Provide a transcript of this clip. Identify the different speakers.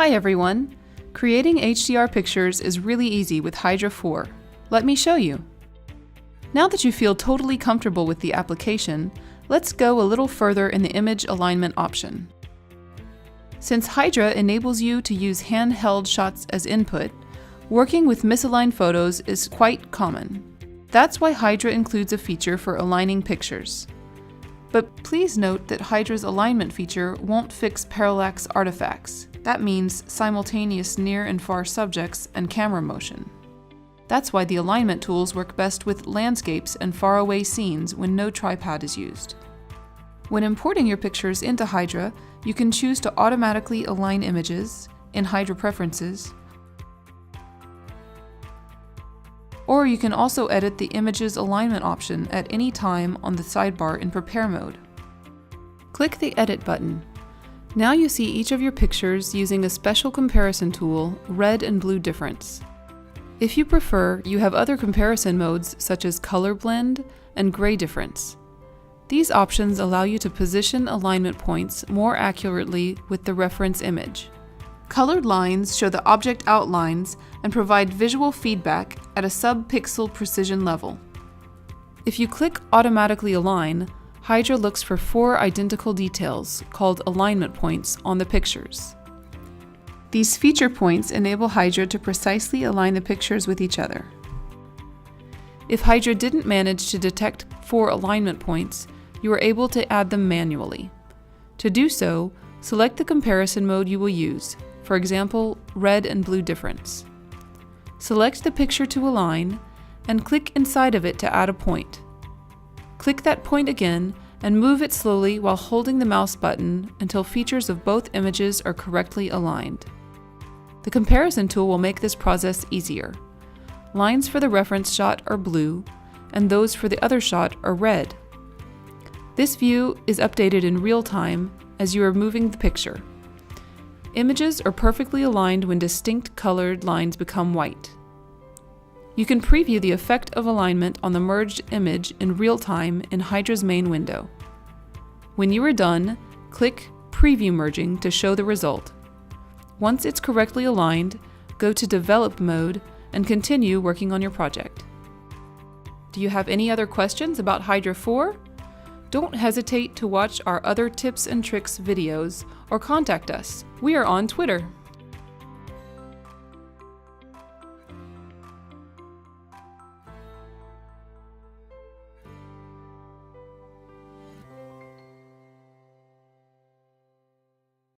Speaker 1: Hi everyone! Creating HDR pictures is really easy with Hydra 4. Let me show you. Now that you feel totally comfortable with the application, let's go a little further in the image alignment option. Since Hydra enables you to use handheld shots as input, working with misaligned photos is quite common. That's why Hydra includes a feature for aligning pictures. But please note that Hydra's alignment feature won't fix parallax artifacts. That means simultaneous near and far subjects and camera motion. That's why the alignment tools work best with landscapes and faraway scenes when no tripod is used. When importing your pictures into Hydra, you can choose to automatically align images in Hydra Preferences, or you can also edit the image's alignment option at any time on the sidebar in Prepare mode. Click the Edit button. Now you see each of your pictures using a special comparison tool, red and blue difference. If you prefer, you have other comparison modes such as color blend and gray difference. These options allow you to position alignment points more accurately with the reference image. Colored lines show the object outlines and provide visual feedback at a sub-pixel precision level. If you click Automatically Align, Hydra looks for 4 identical details, called alignment points, on the pictures. These feature points enable Hydra to precisely align the pictures with each other. If Hydra didn't manage to detect 4 alignment points, you are able to add them manually. To do so, select the comparison mode you will use, for example, red and blue difference. Select the picture to align, and click inside of it to add a point. Click that point again and move it slowly while holding the mouse button until features of both images are correctly aligned. The comparison tool will make this process easier. Lines for the reference shot are blue, and those for the other shot are red. This view is updated in real time as you are moving the picture. Images are perfectly aligned when distinct colored lines become white. You can preview the effect of alignment on the merged image in real time in Hydra's main window. When you are done, click Preview Merging to show the result. Once it's correctly aligned, go to Develop mode and continue working on your project. Do you have any other questions about Hydra 4? Don't hesitate to watch our other tips and tricks videos or contact us. We are on Twitter.